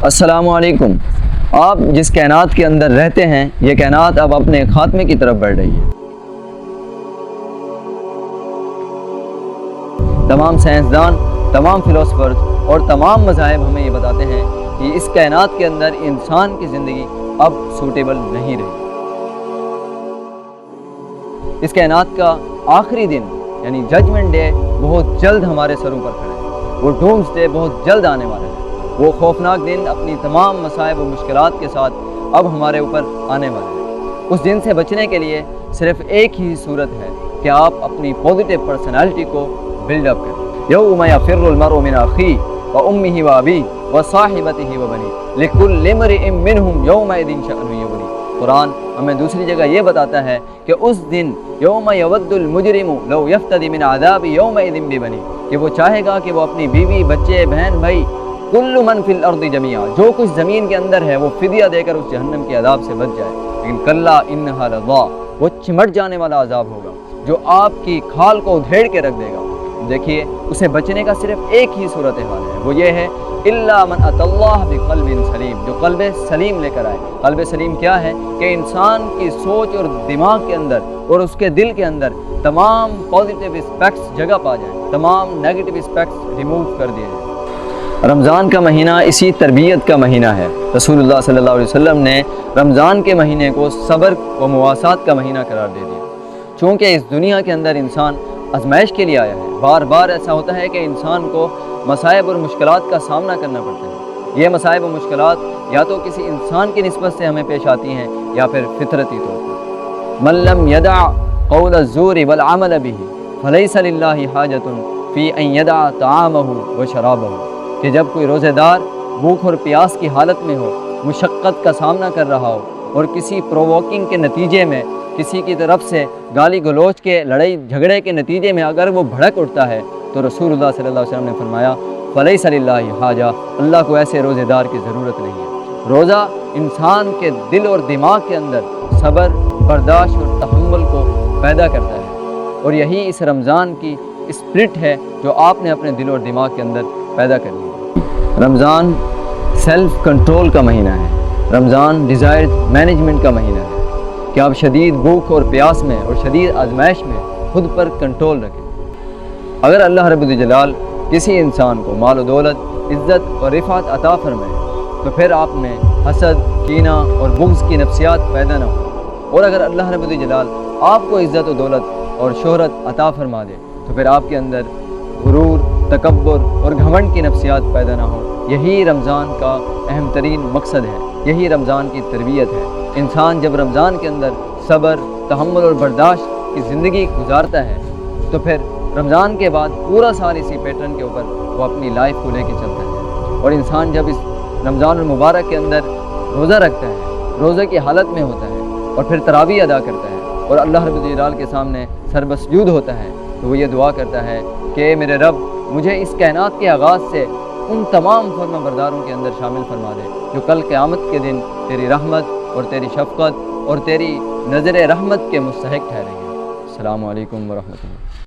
السلام علیکم۔ آپ جس کائنات کے اندر رہتے ہیں، یہ کائنات اب اپنے خاتمے کی طرف بڑھ رہی ہے۔ تمام سائنسدان، تمام فلاسفرز اور تمام مذاہب ہمیں یہ بتاتے ہیں کہ اس کائنات کے اندر انسان کی زندگی اب سوٹیبل نہیں رہی۔ اس کائنات کا آخری دن یعنی ججمنٹ ڈے بہت جلد ہمارے سروں پر کھڑا ہے۔ وہ ڈومز ڈے بہت جلد آنے والا ہے۔ وہ خوفناک دن اپنی تمام مصائب و مشکلات کے ساتھ اب ہمارے اوپر آنے والا ہے۔ اس دن سے بچنے کے لیے صرف ایک ہی صورت ہے کہ آپ اپنی پازیٹیو پرسنالٹی کو بلڈ اپ کریں۔ یوم یفر المرء من اخیہ وامہ وابیہ وصاحبتہ وبنیہ لکل امرئ منہم یومئذ شأن یغنیہ۔ قرآن ہمیں دوسری جگہ یہ بتاتا ہے کہ اس دن یوم یود المجرم لو یفتدی من عذاب یومئذ ببنیہ، کہ وہ چاہے گا کہ وہ اپنی بیوی، بچے، بہن، بھائی، کل من فی الارض جميعا، جو کچھ زمین کے اندر ہے، وہ فدیہ دے کر اس جہنم کے عذاب سے بچ جائے۔ لیکن کلا انہا لظی، وہ چمٹ جانے والا عذاب ہوگا جو آپ کی کھال کو ادھیڑ کے رکھ دے گا۔ دیکھیے، اسے بچنے کا صرف ایک ہی صورتحال ہے، وہ یہ ہے الا من اتى اللہ بقلب سلیم، جو قلب سلیم لے کر آئے۔ قلب سلیم کیا ہے؟ کہ انسان کی سوچ اور دماغ کے اندر اور اس کے دل کے اندر تمام پازیٹیو اسپیکٹس جگہ پا جائیں، تمام نیگیٹو اسپیکٹس ریموو کر دیے جائیں۔ رمضان کا مہینہ اسی تربیت کا مہینہ ہے۔ رسول اللہ صلی اللہ علیہ وسلم نے رمضان کے مہینے کو صبر و مواسات کا مہینہ قرار دے دیا۔ چونکہ اس دنیا کے اندر انسان آزمائش کے لیے آیا ہے، بار بار ایسا ہوتا ہے کہ انسان کو مصائب اور مشکلات کا سامنا کرنا پڑتا ہے۔ یہ مصائب و مشکلات یا تو کسی انسان کی نسبت سے ہمیں پیش آتی ہیں یا پھر فطرتی طور پر۔ من لم يدع قول الزور والعمل به فليس لله حاجة في ان يدع طعامه وشرابه، کہ جب کوئی روزہ دار بھوک اور پیاس کی حالت میں ہو، مشقت کا سامنا کر رہا ہو اور کسی پرووکنگ کے نتیجے میں، کسی کی طرف سے گالی گلوچ کے لڑائی جھگڑے کے نتیجے میں اگر وہ بھڑک اٹھتا ہے، تو رسول اللہ صلی اللہ علیہ وسلم نے فرمایا فلیس للہ حاجہ، اللہ کو ایسے روزے دار کی ضرورت نہیں ہے۔ روزہ انسان کے دل اور دماغ کے اندر صبر، برداشت اور تحمل کو پیدا کرتا ہے، اور یہی اس رمضان کی اسپرٹ ہے جو آپ نے اپنے دل اور دماغ کے اندر پیدا کر لی۔ رمضان سیلف کنٹرول کا مہینہ ہے۔ رمضان ڈیزائر مینجمنٹ کا مہینہ ہے کہ آپ شدید بھوک اور پیاس میں اور شدید آزمائش میں خود پر کنٹرول رکھیں۔ اگر اللہ رب الجلال کسی انسان کو مال و دولت، عزت اور رفعت عطا فرمائے تو پھر آپ میں حسد، کینہ اور بغض کی نفسیات پیدا نہ ہو، اور اگر اللہ رب الجلال آپ کو عزت و دولت اور شہرت عطا فرما دے تو پھر آپ کے اندر غرور، تکبر اور گھمنڈ کی نفسیات پیدا نہ ہو۔ یہی رمضان کا اہم ترین مقصد ہے، یہی رمضان کی تربیت ہے۔ انسان جب رمضان کے اندر صبر، تحمل اور برداشت کی زندگی گزارتا ہے تو پھر رمضان کے بعد پورا سال اسی پیٹرن کے اوپر وہ اپنی لائف کو لے کے چلتا ہے۔ اور انسان جب اس رمضان المبارک کے اندر روزہ رکھتا ہے، روزے کی حالت میں ہوتا ہے اور پھر تراویح ادا کرتا ہے اور اللہ رب الجلال کے سامنے سر بسجود ہوتا ہے، تو وہ یہ دعا کرتا ہے کہ میرے رب، مجھے اس کائنات کے آغاز سے ان تمام فرما برداروں کے اندر شامل فرما دے جو کل قیامت کے دن تیری رحمت اور تیری شفقت اور تیری نظر رحمت کے مستحق ٹھہریں گے۔ السلام علیکم ورحمۃ اللہ۔